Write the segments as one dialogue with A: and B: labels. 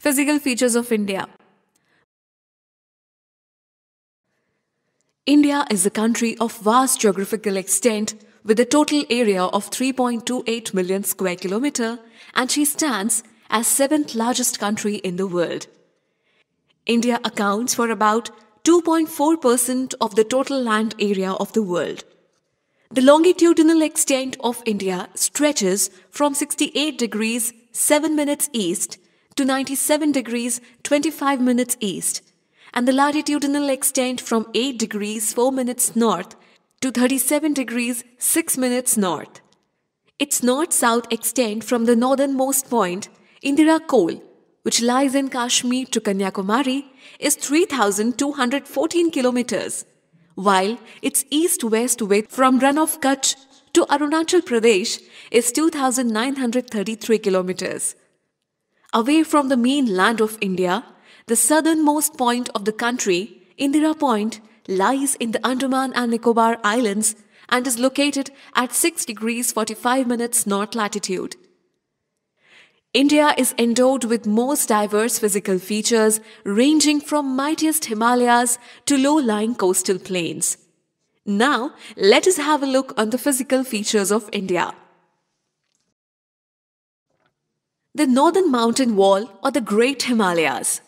A: Physical features of India. India is a country of vast geographical extent with a total area of 3.28 million square kilometer, and she stands as seventh largest country in the world. India accounts for about 2.4% of the total land area of the world. The longitudinal extent of India stretches from 68 degrees 7 minutes east to 97 degrees 25 minutes east, and the latitudinal extent from 8 degrees 4 minutes north to 37 degrees 6 minutes north. Its north-south extent from the northernmost point, Indira Kol, which lies in Kashmir to Kanyakumari, is 3,214 kilometers, while its east-west width from Rann of Kutch to Arunachal Pradesh is 2,933 kilometers. Away from the main land of India, the southernmost point of the country, Indira Point, lies in the Andaman and Nicobar Islands and is located at 6 degrees 45 minutes north latitude. India is endowed with most diverse physical features ranging from mightiest Himalayas to low-lying coastal plains. Now, let us have a look on the physical features of India. The Northern Mountain Wall or the Great Himalayas.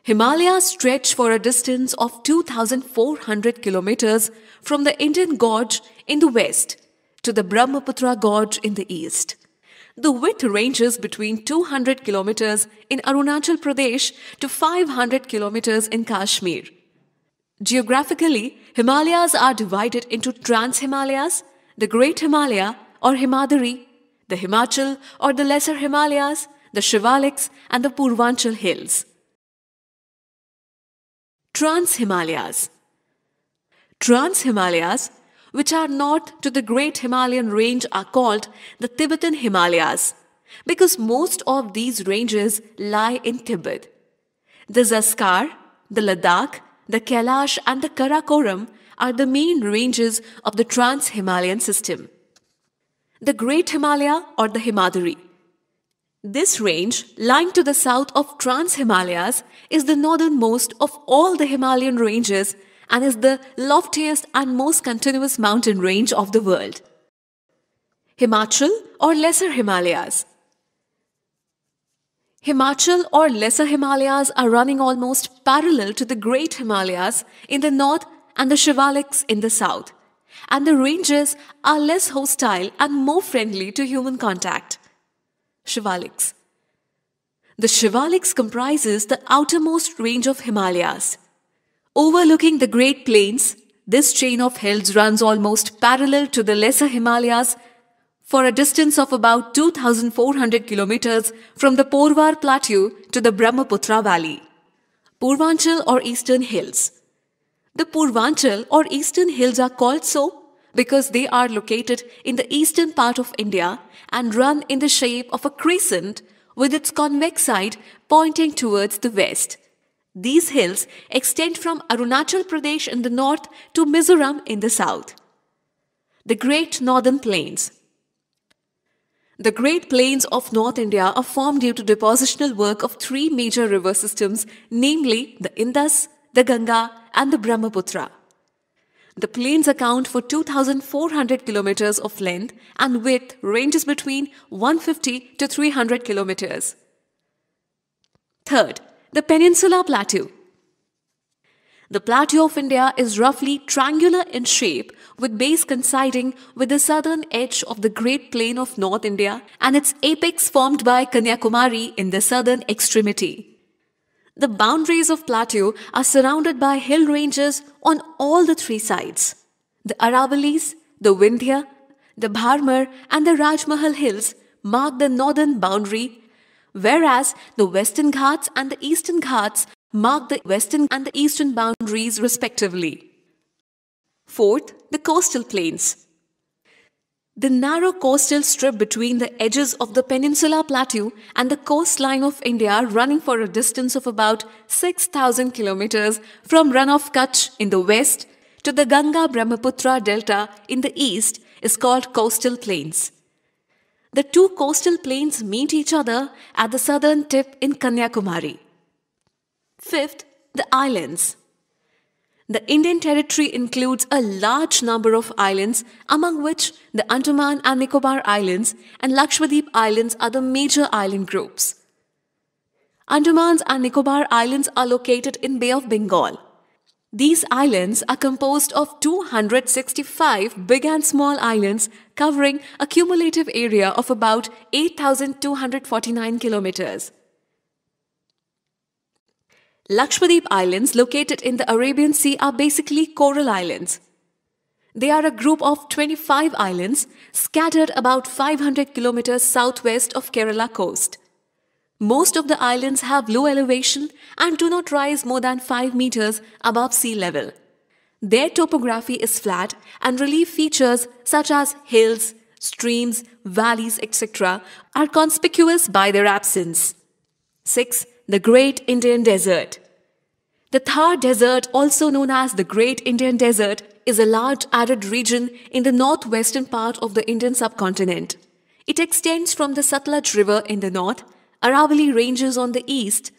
A: Himalayas stretch for a distance of 2,400 kilometers from the Indian Gorge in the west to the Brahmaputra Gorge in the east. The width ranges between 200 kilometers in Arunachal Pradesh to 500 kilometers in Kashmir. Geographically, Himalayas are divided into Trans-Himalayas, the Great Himalaya or Himadri, the Himachal or the Lesser Himalayas, the Shivaliks and the Purvanchal Hills. Trans-Himalayas. Trans-Himalayas, which are north to the Great Himalayan Range, are called the Tibetan Himalayas because most of these ranges lie in Tibet. The Zanskar, the Ladakh, the Kailash and the Karakoram are the main ranges of the Trans-Himalayan system. The Great Himalaya or the Himadri. This range, lying to the south of Trans-Himalayas, is the northernmost of all the Himalayan ranges and is the loftiest and most continuous mountain range of the world. Himachal or Lesser Himalayas. Himachal or Lesser Himalayas are running almost parallel to the Great Himalayas in the north and the Shivaliks in the south, and the ranges are less hostile and more friendly to human contact. Shivaliks. The Shivaliks comprises the outermost range of Himalayas. Overlooking the Great Plains, this chain of hills runs almost parallel to the Lesser Himalayas for a distance of about 2,400 kilometers from the Porwar Plateau to the Brahmaputra Valley. Purvanchal or Eastern Hills. The Purvanchal or Eastern Hills are called so because they are located in the eastern part of India and run in the shape of a crescent with its convex side pointing towards the west. These hills extend from Arunachal Pradesh in the north to Mizoram in the south. The Great Northern Plains. The Great Plains of North India are formed due to depositional work of three major river systems, namely the Indus, the Ganga and the Brahmaputra. The plains account for 2,400 kilometers of length and width ranges between 150 to 300 kilometers. Third, the Peninsular Plateau. The plateau of India is roughly triangular in shape with base coinciding with the southern edge of the Great Plain of North India and its apex formed by Kanyakumari in the southern extremity. The boundaries of plateau are surrounded by hill ranges on all the three sides. The Aravallis, the Vindhya, the Bharmar and the Rajmahal hills mark the northern boundary, whereas the Western Ghats and the Eastern Ghats mark the western and the eastern boundaries respectively. Fourth, the coastal plains. The narrow coastal strip between the edges of the Peninsular Plateau and the coastline of India running for a distance of about 6,000 kilometers from Rann of Kutch in the west to the Ganga Brahmaputra Delta in the east is called coastal plains. The two coastal plains meet each other at the southern tip in Kanyakumari. Fifth, the islands. The Indian territory includes a large number of islands, among which the Andaman and Nicobar Islands and Lakshadweep Islands are the major island groups. Andaman and Nicobar Islands are located in Bay of Bengal. These islands are composed of 265 big and small islands covering a cumulative area of about 8,249 kilometers. Lakshadweep Islands located in the Arabian Sea are basically coral islands. They are a group of 25 islands scattered about 500 kilometers southwest of Kerala coast. Most of the islands have low elevation and do not rise more than 5 meters above sea level. Their topography is flat and relief features such as hills, streams, valleys, etc. are conspicuous by their absence. 6. The Great Indian Desert. The Thar Desert, also known as the Great Indian Desert, is a large arid region in the northwestern part of the Indian subcontinent. It extends from the Satluj River in the north, Aravalli Ranges on the east,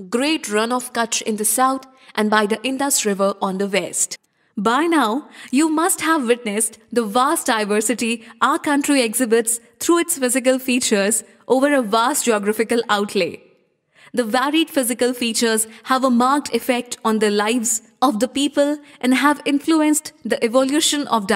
A: Great Run of Kutch in the south, and by the Indus River on the west. By now, you must have witnessed the vast diversity our country exhibits through its physical features over a vast geographical outlay. The varied physical features have a marked effect on the lives of the people and have influenced the evolution of